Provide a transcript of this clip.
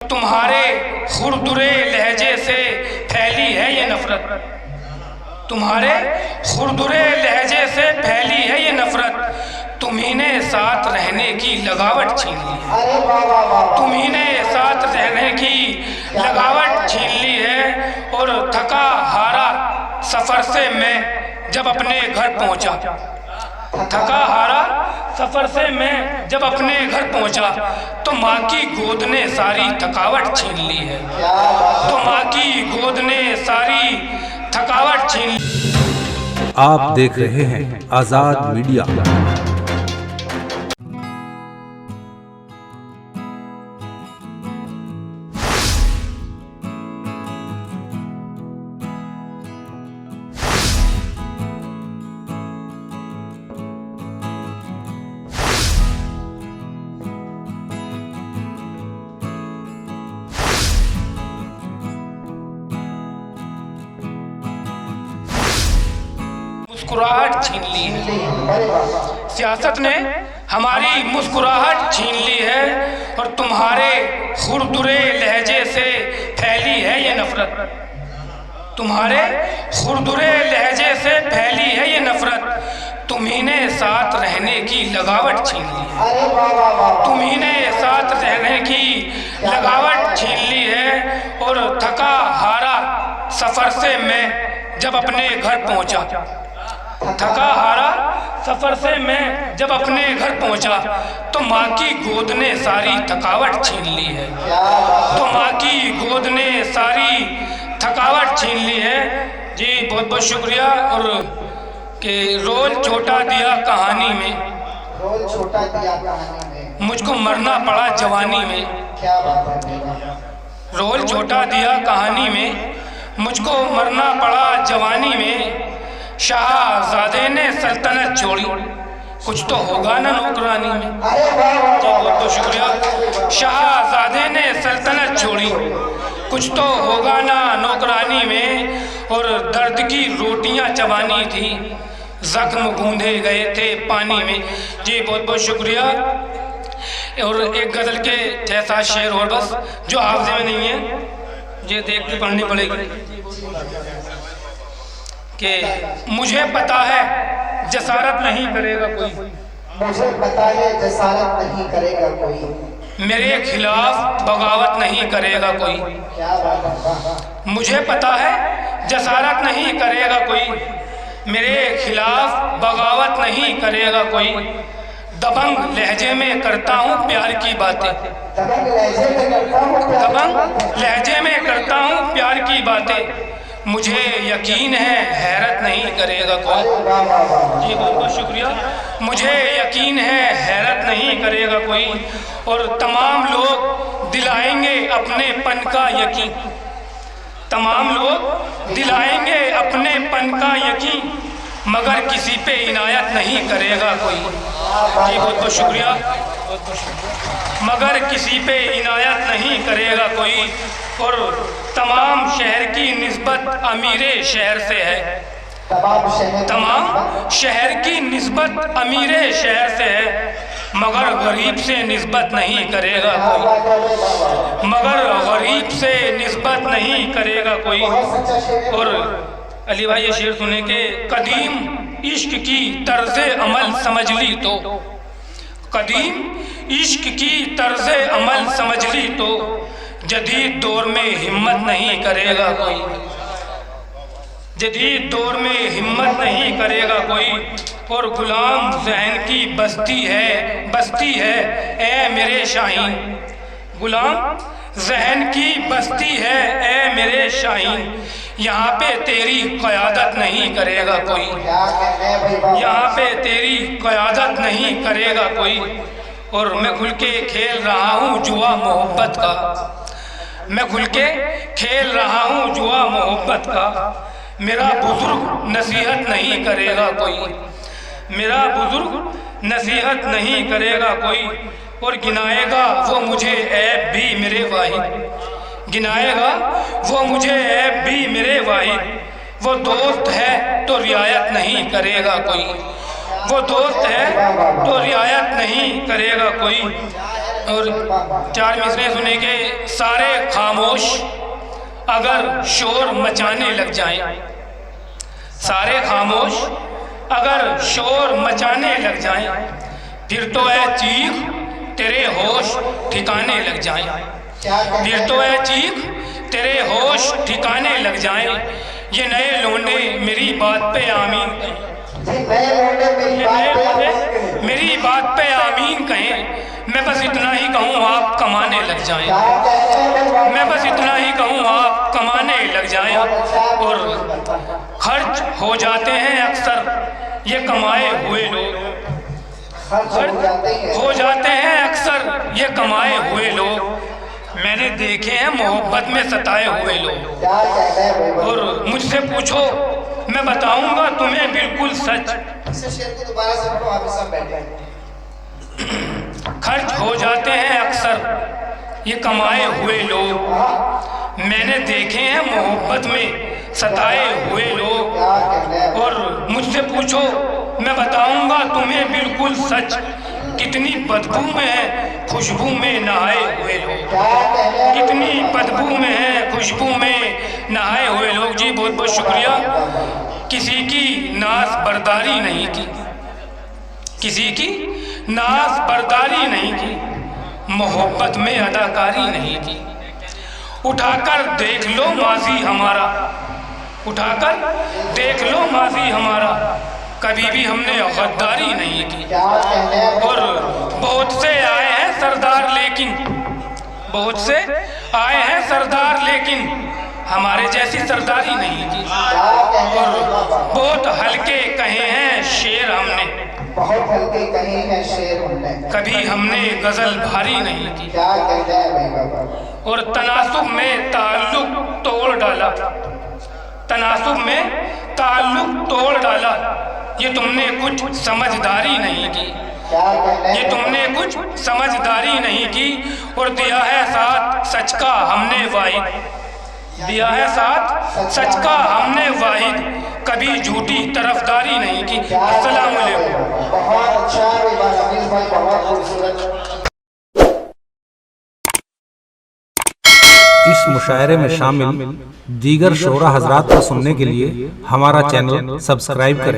तुम्हारे खुरदुरे लहजे से फैली है ये नफरत, तुम्हारे खुरदुरे लहजे से फैली है ये नफरत। तुम्ही ने साथ रहने की लगावट छीन ली है, तुम्ही ने साथ रहने की लगावट छीन ली है। और थका हारा सफ़र से मैं जब अपने घर पहुंचा, थका हारा सफ़र से मैं जब अपने घर पहुंचा तो माँ की गोद ने सारी थकावट छीन ली है, तो माँ की गोद ने सारी थकावट छीन ली। आप देख रहे हैं आजाद मीडिया। मुस्कुराहट छीन ली है, सियासत ने हमारी मुस्कुराहट छीन ली है। और तुम्हारे खुरदुरे लहजे से फैली है ये नफरत, तुम्हारे खुरदुरे लहजे से फैली है ये नफरत। तुम्ही ने साथ रहने की लगावट छीन ली है, तुम्ही ने साथ रहने की लगावट छीन ली है। और थका हारा सफ़र से मैं जब अपने घर पहुंचा, थका हारा सफ़र से मैं जब अपने घर पहुंचा तो माँ की गोद ने सारी थकावट छीन ली है, तो माँ की गोद ने सारी थकावट छीन ली है। जी बहुत बहुत शुक्रिया। और कि रोल छोटा दिया कहानी में, रोल छोटा दिया कहानी में, मुझको मरना पड़ा जवानी में। क्या बात है। रोल छोटा दिया कहानी में, मुझको मरना पड़ा जवानी में। शाहजादे ने सल्तनत छोड़ी, कुछ तो होगा ना नौकरानी में। बहुत बहुत शुक्रिया। शाहजादे ने सल्तनत छोड़ी, कुछ तो होगा ना नौकरानी में। और दर्द की रोटियां चबानी थी, जख्म गूंधे गए थे पानी में। जी बहुत बहुत शुक्रिया। और एक गज़ल के जैसा शेर और बस जो हाफ़िज़े में नहीं है, ये देख के पढ़नी पड़ेगी। कि मुझे पता है जसारत नहीं करेगा कोई, मुझे पता है जसारत नहीं करेगा कोई, मेरे खिलाफ बगावत नहीं करेगा कोई। क्या बात है। मुझे पता है जसारत नहीं करेगा कोई, मेरे खिलाफ बगावत नहीं करेगा कोई। दबंग लहजे में करता हूँ प्यार की बातें, दबंग लहजे में करता हूँ, दबंग लहजे में करता हूँ प्यार की बातें। मुझे यकीन है हैरत नहीं करेगा कोई। जी बहुत बहुत शुक्रिया। मुझे यकीन है हैरत नहीं करेगा कोई। और तमाम लोग दिलाएंगे अपने पन का यकीन, तमाम लोग दिलाएंगे अपने पन का यकीन, मगर किसी पे इनायत नहीं करेगा कोई। जी बहुत बहुत शुक्रिया। मगर किसी पे इनायत नहीं करेगा कोई। और तमाम शहर की निस्बत अमीरे शहर से है, तमाम शहर की निस्बत अमीरे शहर से है, मगर गरीब से निस्बत नहीं करेगा कोई, मगर गरीब से निस्बत नहीं करेगा कोई। और अली भाई ये शेर सुने के कदीम इश्क की तर्ज़े अमल समझ ली तो, कदीम इश्क की तर्ज़े अमल समझ ली तो, जदीद दौर में हिम्मत नहीं करेगा कोई, जदीद दौर में हिम्मत नहीं करेगा कोई। और गुलाम ज़हन की बस्ती है, बस्ती है ए मेरे शाहीन, गुलाम ज़हन की बस्ती है ए मेरे शाहीन। यहाँ पे तेरी क़यादत नहीं करेगा कोई, यहाँ पे तेरी क़यादत नहीं करेगा कोई। और मैं खुल के खेल रहा हूँ जुआ मोहब्बत का, मैं खुल के खेल रहा हूँ जुआ मोहब्बत का। मेरा बुजुर्ग नसीहत नहीं करेगा कोई, मेरा बुजुर्ग नसीहत नहीं करेगा कोई। और गिनाएगा वो मुझे ऐब भी मेरे वाहिद, गिनाएगा वो मुझे ऐब भी मेरे वाहिद। वो दोस्त है तो रियायत नहीं करेगा कोई, वो दोस्त है तो रियायत नहीं करेगा कोई। और चार मिसरे सुने के सारे खामोश अगर शोर मचाने लग जाएं, सारे खामोश अगर शोर मचाने लग जाएं, फिर तो ऐ चीख तेरे होश ठिकाने लग जाएं, फिर तो ऐ चीख तेरे होश ठिकाने लग जाएं। ये नए लोंडे मेरी बात पे आमीन मेरी बात पे आमीन कहें। मैं बस इतना ही कहूँ आप कमाने लग जाएं, मैं बस इतना ही कहूँ आप कमाने लग जाएं। और खर्च हो जाते हैं अक्सर ये कमाए हुए लोग, खर्च हो जाते हैं अक्सर ये कमाए हुए लोग। मैंने देखे हैं मोहब्बत में सताए हुए लोग। और मुझसे पूछो मैं बताऊंगा तुम्हें बिल्कुल सच। इस शेर को दोबारा से पढ़ो, आप सब बैठे। खर्च हो जाते हैं अक्सर ये कमाए हुए लोग। मैंने देखे हैं मोहब्बत में सताए हुए लोग। और मुझसे पूछो मैं बताऊंगा तुम्हें बिल्कुल सच, कितनी बदबू में है खुशबू में नहाए हुए लोग, कितनी बदबू में है खुशबू में नहाए हुए लोग। जी बहुत बहुत शुक्रिया। किसी की नाज बर्दारी नहीं की, किसी की नाज बर्दारी नहीं की, मोहब्बत में अदाकारी नहीं की। उठाकर देख लो माजी हमारा, उठाकर देख लो माजी हमारा, कभी भी हमने गद्दारी नहीं की। और बहुत से आए हैं सरदार लेकिन, बहुत से आए हैं सरदार लेकिन हमारे जैसी सरदारी नहीं की। और बहुत हल्के कहे हैं शेर हमने, बहुत हल्के कहे हैं शेर हमने, कभी हमने गजल भारी नहीं की। क्या कहना है भाई बाबा। और तनासुब में ताल्लुक तोड़ डाला, तनासुब में ताल्लुक तोड़ डाला, ये तुमने कुछ समझदारी नहीं की, ये तुमने कुछ समझदारी नहीं की। और दिया है साथ सच का हमने वाहिद, दिया है साथ सच का हमने वाहिद, कभी झूठी तरफदारी नहीं की। अस्सलाम वालेकुम। बहुत अच्छा हफीज भाई, बहुत खूबसूरत। इस मुशायरे में शामिल दीगर शोरा हजरात को सुनने के लिए हमारा चैनल सब्सक्राइब करें।